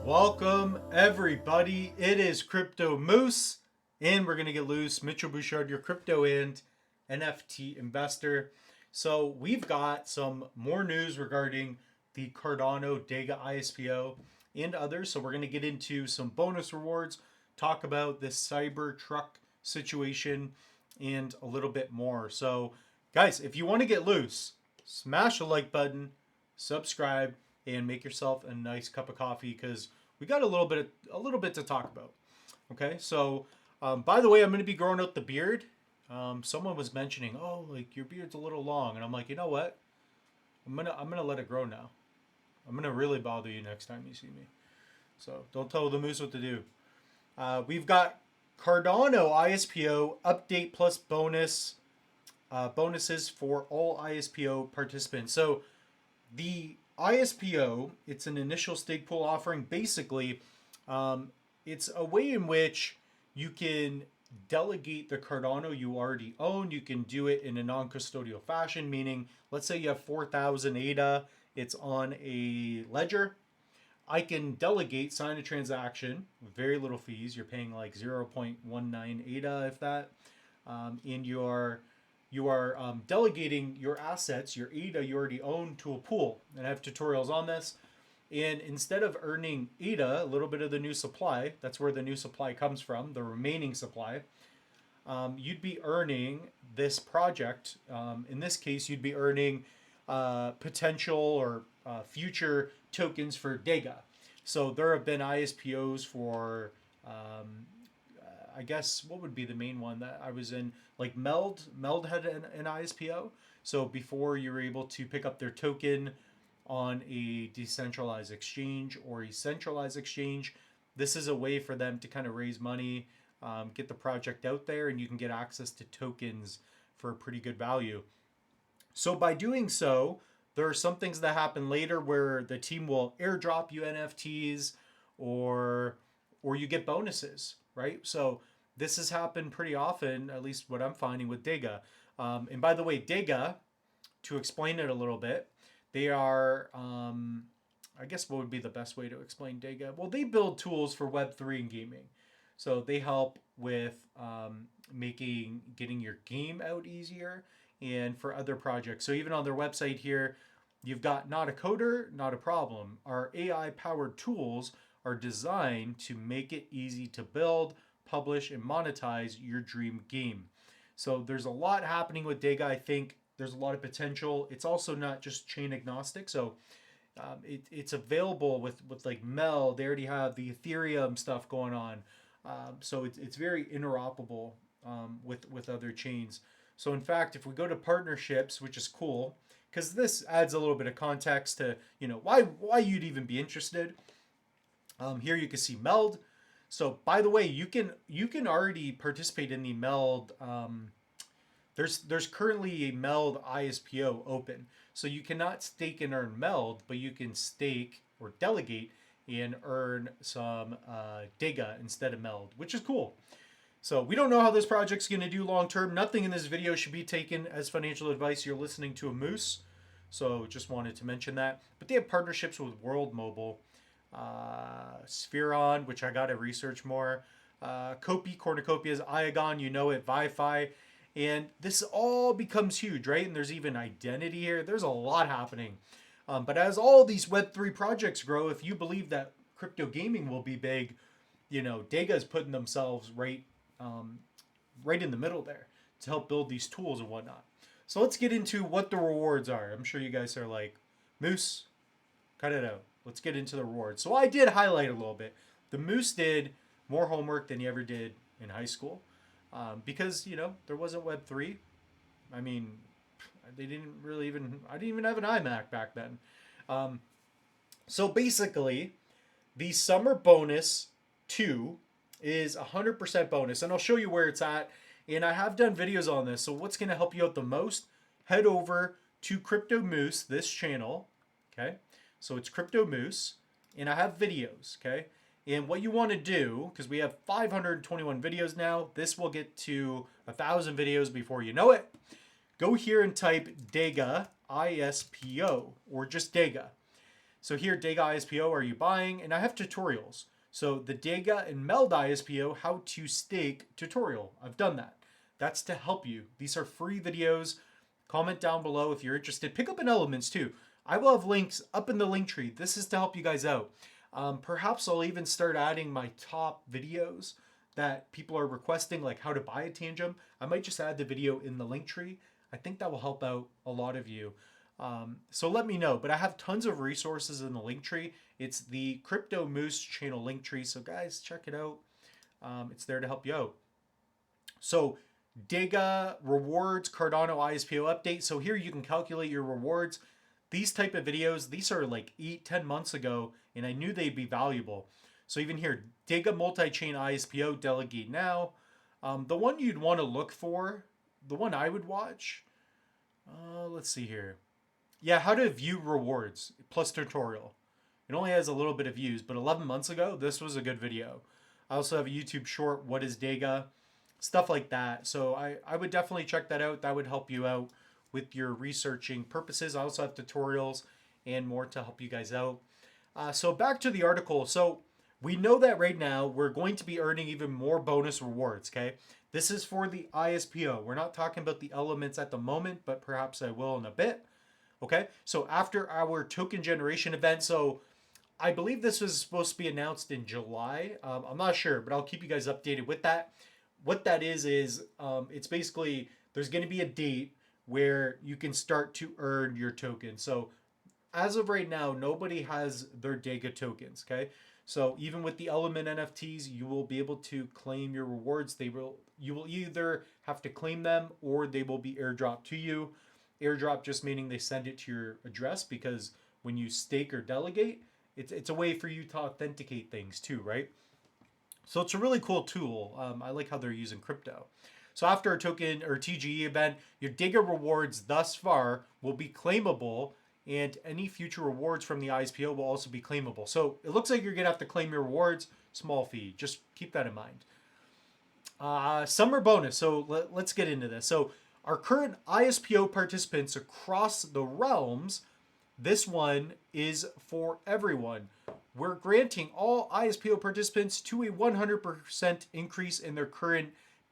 Welcome everybody. It is Crypto Moose, and we're gonna get loose. Mitchell Bouchard, your crypto and NFT investor. So we've got some more news regarding the Cardano DEGA ISPO and others. So we're gonna get into some bonus rewards, talk about this Cybertruck situation, and a little bit more. So, guys, if you want to get loose, smash the like button, subscribe, and make yourself a nice cup of coffee because we got a little bit to talk about. Okay, so by the way, I'm going to be growing out the beard. Someone was mentioning, oh, like your beard's a little long, and I'm like, you know what? I'm gonna let it grow now. I'm gonna really bother you next time you see me. So don't tell the moose what to do. We've got Cardano ISPO update plus bonuses for all ISPO participants. So the ISPO, it's an initial stake pool offering. Basically, it's a way in which you can delegate the Cardano you already own. You can do it in a non-custodial fashion, meaning let's say you have 4,000 ADA, it's on a ledger. I can delegate, sign a transaction with very little fees. You're paying like 0.19 ADA, if that. And you are delegating your assets, your ADA you already own, to a pool. And I have tutorials on this. And instead of earning ADA, a little bit of the new supply, that's where the new supply comes from, the remaining supply, you'd be earning this project. In this case, you'd be earning potential or future tokens for DEGA. So there have been ISPOs for, I guess, what would be the main one that I was in? Like Meld had an ISPO. So before you were able to pick up their token on a decentralized exchange or a centralized exchange, this is a way for them to kind of raise money, get the project out there, and you can get access to tokens for a pretty good value. So by doing so, there are some things that happen later where the team will airdrop you NFTs or you get bonuses, right? So this has happened pretty often, at least what I'm finding with DEGA. And by the way, DEGA, to explain it a little bit, they are, I guess what would be the best way to explain DEGA? Well, they build tools for Web3 and gaming. So they help with getting your game out easier and for other projects. So even on their website here, you've got not a coder, not a problem. Our AI powered tools are designed to make it easy to build, publish, and monetize your dream game. So there's a lot happening with DEGA. I think there's a lot of potential. It's also not just chain agnostic. So it's available with like Mel. They already have the Ethereum stuff going on. So it's very interoperable with other chains. So in fact, if we go to partnerships, which is cool, because this adds a little bit of context to why you'd even be interested. Here you can see Meld. So by the way, you can already participate in the Meld. There's currently a Meld ISPO open, so you cannot stake and earn Meld, but you can stake or delegate and earn some DEGA instead of Meld, which is cool. So we don't know how this project's going to do long term. Nothing in this video should be taken as financial advice. You're listening to a moose. So just wanted to mention that. But they have partnerships with World Mobile, Spheron, which I got to research more, Copy, Cornucopias, Iagon, you know it, Wi-Fi. And this all becomes huge, right? And there's even identity here. There's a lot happening. But as all these Web3 projects grow, if you believe that crypto gaming will be big, DEGA is putting themselves right in the middle there to help build these tools and whatnot. So let's get into what the rewards are. I'm sure you guys are like, Moose, cut it out. Let's get into the rewards. So I did highlight a little bit. The Moose did more homework than he ever did in high school because, there wasn't Web3. I mean, I didn't even have an iMac back then. So basically, the Summer Bonus 2 is 100% bonus, and I'll show you where it's at. And I have done videos on this, so what's going to help you out the most? Head over to Crypto Moose, this channel, okay? So it's Crypto Moose, and I have videos, okay? And what you want to do, because we have 521 videos now, this will get to 1,000 videos before you know it. Go here and type DEGA ISPO, or just DEGA. So here, DEGA ISPO, are you buying? And I have tutorials. So the DEGA and MELD ISPO, how to stake tutorial. I've done that. That's to help you. These are free videos. Comment down below if you're interested. Pick up in Elements too. I will have links up in the link tree. This is to help you guys out. Perhaps I'll even start adding my top videos that people are requesting, like how to buy a Tangem. I might just add the video in the link tree. I think that will help out a lot of you. So let me know. But I have tons of resources in the link tree. It's the Crypto Moose channel link tree. So guys, check it out. It's there to help you out. So DEGA rewards, Cardano ISPO update. So here you can calculate your rewards. These type of videos, these are like 8-10 months ago, and I knew they'd be valuable. So even here, DEGA multi-chain ISPO, delegate now. The one you'd want to look for, the one I would watch, let's see here. Yeah, how to view rewards plus tutorial. It only has a little bit of views, but 11 months ago, this was a good video. I also have a YouTube short, what is DEGA? Stuff like that. So I would definitely check that out. That would help you out with your researching purposes. I also have tutorials and more to help you guys out. So back to the article. So we know that right now we're going to be earning even more bonus rewards, okay? This is for the ISPO. We're not talking about the elements at the moment, but perhaps I will in a bit. Okay, so after our token generation event, so I believe this was supposed to be announced in July. I'm not sure, but I'll keep you guys updated with that. What that is it's basically there's going to be a date where you can start to earn your token. So as of right now, nobody has their DEGA tokens, okay? So even with the element NFTs, you will be able to claim your rewards. You will either have to claim them or they will be airdropped to you. Airdrop just meaning they send it to your address, because when you stake or delegate, it's a way for you to authenticate things too, right? So it's a really cool tool. I like how they're using crypto. So after a token or TGE event, your DEGA rewards thus far will be claimable, and any future rewards from the ISPO will also be claimable. So it looks like you're going to have to claim your rewards. Small fee. Just keep that in mind. Summer bonus. So let's get into this. So our current ISPO participants across the realms, this one is for everyone. We're granting all ISPO participants to a 100% increase in their current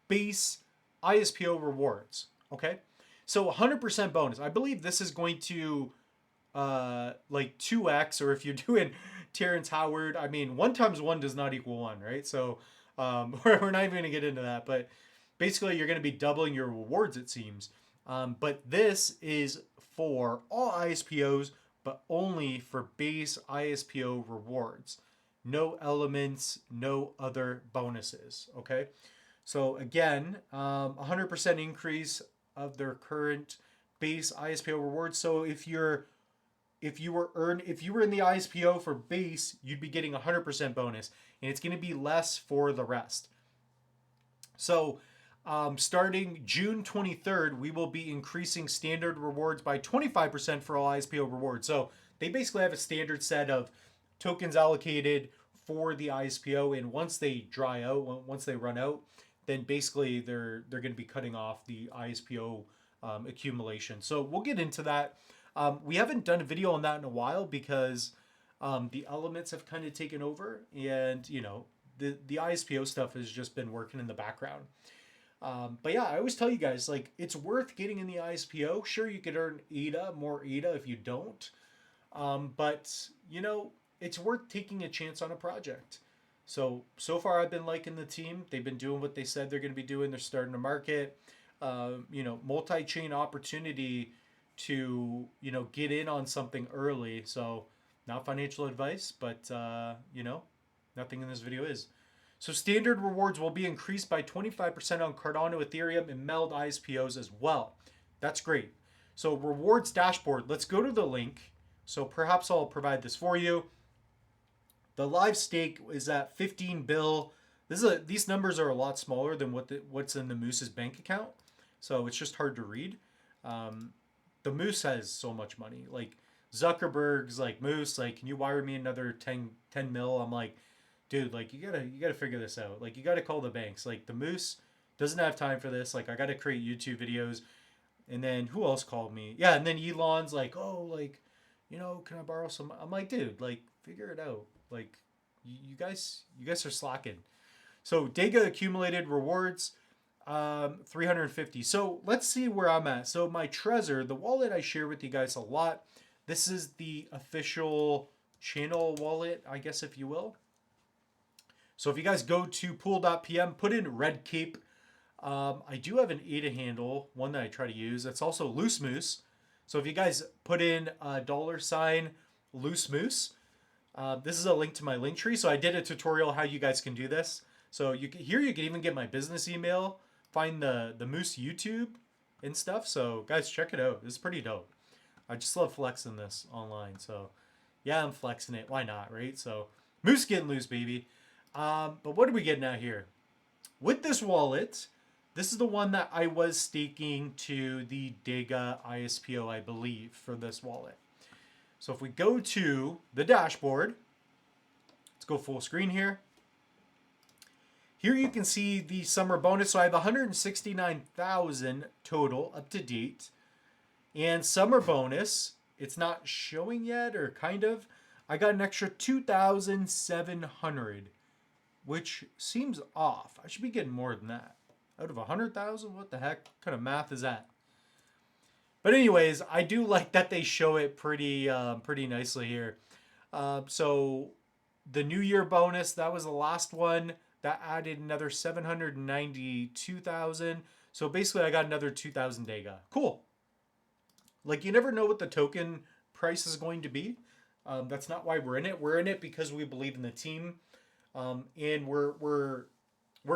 base ISPO rewards. Okay, so 100% bonus. I believe this is going to like 2x, or if you're doing Terrence Howard, I mean 1 times 1 does not equal 1, right? So we're not even going to get into that, but basically you're going to be doubling your rewards, it seems. But this is for all ISPOs, but only for base ISPO rewards. No elements, no other bonuses, okay? So again, 100% increase of their current base ISPO rewards. So if you were in the ISPO for base, you'd be getting 100% bonus, and it's going to be less for the rest. So starting June 23rd, we will be increasing standard rewards by 25% for all ISPO rewards. So they basically have a standard set of tokens allocated for the ISPO, and once they dry out, once they run out, then basically they're going to be cutting off the ISPO accumulation. So we'll get into that. We haven't done a video on that in a while because the elements have kind of taken over, and you know the ISPO stuff has just been working in the background. But yeah, I always tell you guys, like, it's worth getting in the ISPO. Sure, you could earn more ADA if you don't, but you know it's worth taking a chance on a project. So far I've been liking the team. They've been doing what they said they're going to be doing. They're starting to market, you know, multi-chain opportunity to, you know, get in on something early. So not financial advice, but, you know, nothing in this video is. So standard rewards will be increased by 25% on Cardano, Ethereum, and MELD ISPOs as well. That's great. So rewards dashboard, let's go to the link. So perhaps I'll provide this for you. The live stake is at 15 bill. These numbers are a lot smaller than what's in the Moose's bank account. So it's just hard to read. The Moose has so much money. Like Zuckerberg's like, Moose, like, can you wire me another 10 mil? I'm like, dude, like you gotta figure this out. Like you gotta call the banks. Like the Moose doesn't have time for this. Like I gotta create YouTube videos. And then who else called me? Yeah, and then Elon's like, oh, like, can I borrow some? I'm like, dude, like, figure it out. Like, you guys are slacking. So DEGA accumulated rewards, 350. So let's see where I'm at. So my Trezor, the wallet I share with you guys a lot. This is the official channel wallet, I guess, if you will. So if you guys go to pool.pm, put in Red Cape. I do have an ADA handle, one that I try to use. It's also Loose Moose. So if you guys put in $ Loose Moose, this is a link to my link tree. So I did a tutorial how you guys can do this. So here you can even get my business email, find the Moose YouTube and stuff. So guys, check it out. It's pretty dope. I just love flexing this online. So yeah, I'm flexing it. Why not, right? So Moose getting loose, baby. But what are we getting at here? With this wallet, this is the one that I was staking to the DEGA ISPO, I believe, for this wallet. So if we go to the dashboard, let's go full screen here. Here you can see the summer bonus. So I have 169,000 total up to date. And summer bonus, it's not showing yet, or kind of. I got an extra 2,700, which seems off. I should be getting more than that. Out of 100,000? What the heck? What kind of math is that? But anyways, I do like that they show it pretty nicely here. So the New Year bonus, that was the last one. That added another 792,000. So basically I got another 2,000 DEGA. Cool. Like, you never know what the token price is going to be. That's not why we're in it. We're in it because we believe in the team. And we're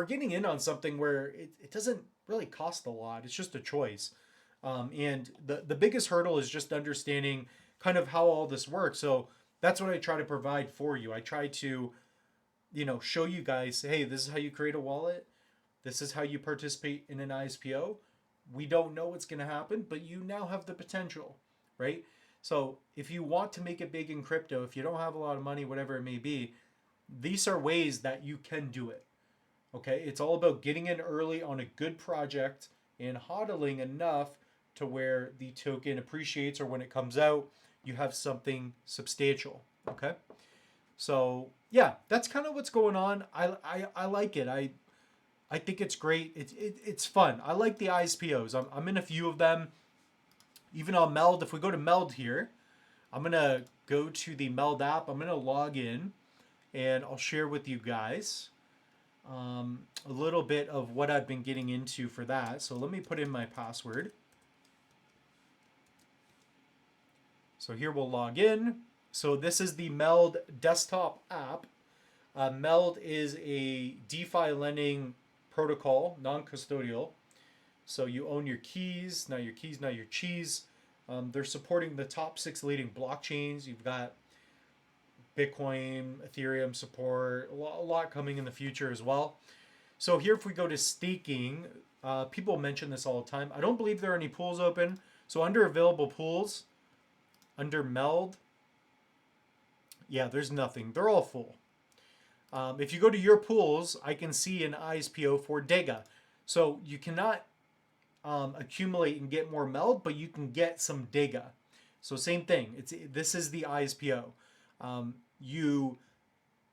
getting in on something where it doesn't really cost a lot. It's just a choice. And the biggest hurdle is just understanding kind of how all this works. So that's what I try to provide for you. I try to, show you guys, hey, this is how you create a wallet. This is how you participate in an ISPO. We don't know what's going to happen, but you now have the potential, right? So if you want to make it big in crypto, if you don't have a lot of money, whatever it may be, these are ways that you can do it. Okay, it's all about getting in early on a good project and hodling enough to where the token appreciates, or when it comes out, you have something substantial. Okay, so yeah, that's kind of what's going on. I like it. I think it's great. It's fun. I like the ISPOs. I'm in a few of them. Even on Meld, if we go to Meld here, I'm gonna go to the Meld app. I'm gonna log in, and I'll share with you guys a little bit of what I've been getting into for that. So let me put in my password. So here we'll log in. So this is the Meld desktop app. Meld is a DeFi lending protocol, non-custodial. So you own your keys, not your keys, not your cheese. They're supporting the top 6 leading blockchains. You've got Bitcoin, Ethereum support, a lot coming in the future as well. So here, if we go to staking, people mention this all the time. I don't believe there are any pools open. So under available pools, under Meld, yeah, there's nothing. They're all full. If you go to your pools, I can see an ISPO for DEGA. So you cannot accumulate and get more Meld, but you can get some DEGA. So same thing. This is the ISPO. You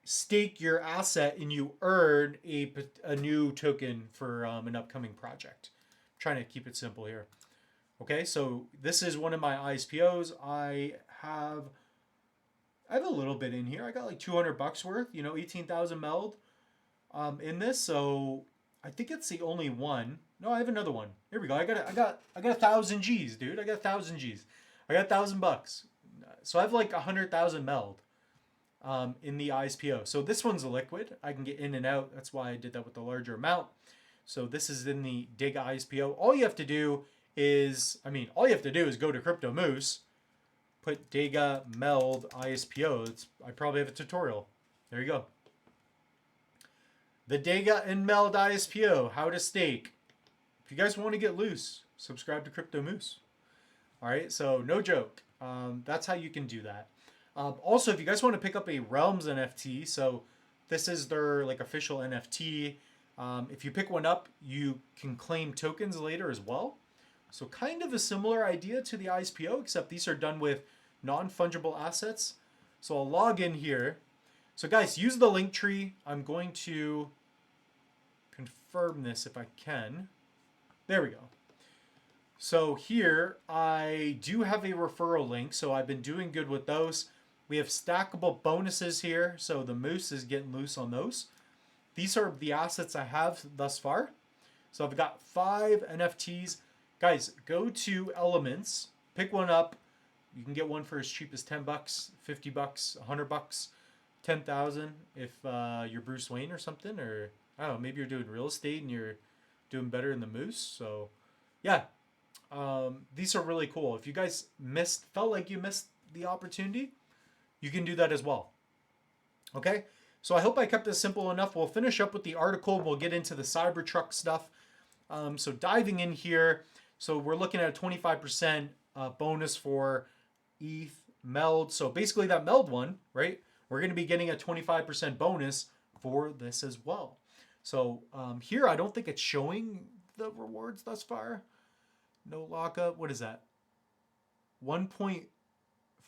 stake your asset and you earn a new token for an upcoming project. I'm trying to keep it simple here. Okay, so this is one of my ISPOs. I have a little bit in here. I got like $200 worth, 18,000 Meld in this. So I think it's the only one. No, I have another one. Here we go. I got 1,000 G's, dude. I got 1,000 G's. I got $1,000. So I have like 100,000 Meld in the ISPO. So this one's a liquid. I can get in and out. That's why I did that with the larger amount. So this is in the DEGA ISPO. All you have to do is go to Crypto Moose, put DEGA Meld ISPO. I probably have a tutorial. There you go. The DEGA and Meld ISPO, how to stake. If you guys want to get loose, subscribe to Crypto Moose. All right, so no joke. That's how you can do that. Also, if you guys want to pick up a Realms NFT, so this is their official NFT. If you pick one up, you can claim tokens later as well. So kind of a similar idea to the ISPO, except these are done with non-fungible assets. So I'll log in here. So guys, use the link tree. I'm going to confirm this if I can. There we go. So here I do have a referral link. So I've been doing good with those. We have stackable bonuses here. So the moose is getting loose on those. These are the assets I have thus far. So I've got 5 NFTs. Guys, go to Elements, pick one up. You can get one for as cheap as $10, $50, $100, 10,000 if you're Bruce Wayne or something, or I don't know, maybe you're doing real estate and you're doing better in the moose. So yeah, these are really cool. If you guys felt like you missed the opportunity, you can do that as well. Okay, so I hope I kept this simple enough. We'll finish up with the article. We'll get into the Cybertruck stuff. So diving in here, so we're looking at a 25% bonus for ETH meld. So basically that meld one, right? We're going to be getting a 25% bonus for this as well. So here, I don't think it's showing the rewards thus far. No lockup. What is that? 1.55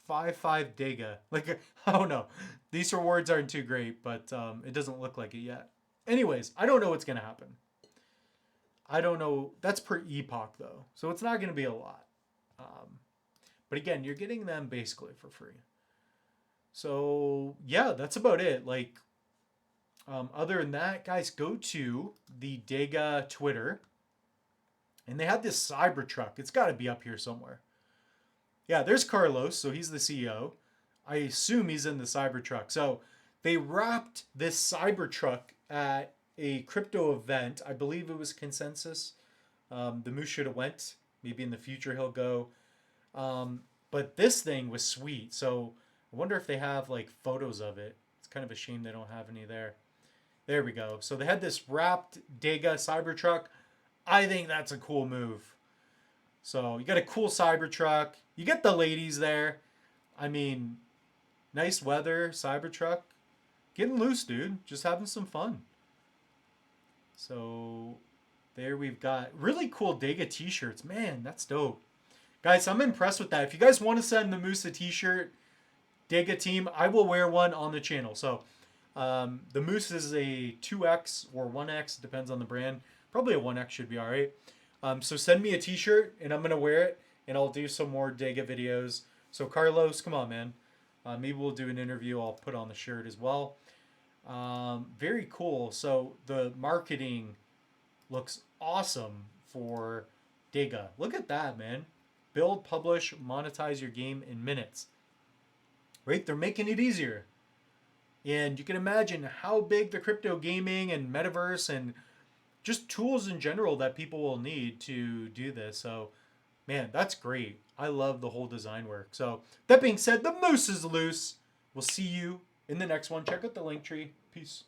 DEGA. Like, I don't know. These rewards aren't too great, but it doesn't look like it yet. Anyways, I don't know what's going to happen. I don't know. That's per epoch, though. So it's not going to be a lot. But again, you're getting them basically for free. So yeah, that's about it. Like, other than that, guys, go to the DEGA Twitter. And they have this Cybertruck. It's got to be up here somewhere. Yeah, there's Carlos. So he's the CEO. I assume he's in the Cybertruck. So they wrapped this Cybertruck at a crypto event. I believe it was Consensus. The Moose should have went. Maybe in the future he'll go. But this thing was sweet. So I wonder if they have like photos of it. It's kind of a shame they don't have any there. There we go. So they had this wrapped DEGA Cybertruck. I think that's a cool move. So you got a cool Cybertruck. You get the ladies there. I mean, nice weather, Cybertruck. Getting loose, dude. Just having some fun. So there we've got really cool DEGA t-shirts. Man, that's dope. Guys, I'm impressed with that. If you guys want to send the Moose a t-shirt, DEGA team, I will wear one on the channel. So the Moose is a 2X or 1X, depends on the brand. Probably a 1X should be all right. So send me a t-shirt and I'm going to wear it and I'll do some more DEGA videos. So Carlos, come on, man. Maybe we'll do an interview. I'll put on the shirt as well. Very cool. So the marketing looks awesome for DEGA. Look at that, man. Build, publish, monetize your game in minutes. Right? They're making it easier. And you can imagine how big the crypto gaming and metaverse and just tools in general that people will need to do this. So, man, that's great. I love the whole design work. So, that being said, the Moose is loose. We'll see you in the next one. Check out the link tree. Peace.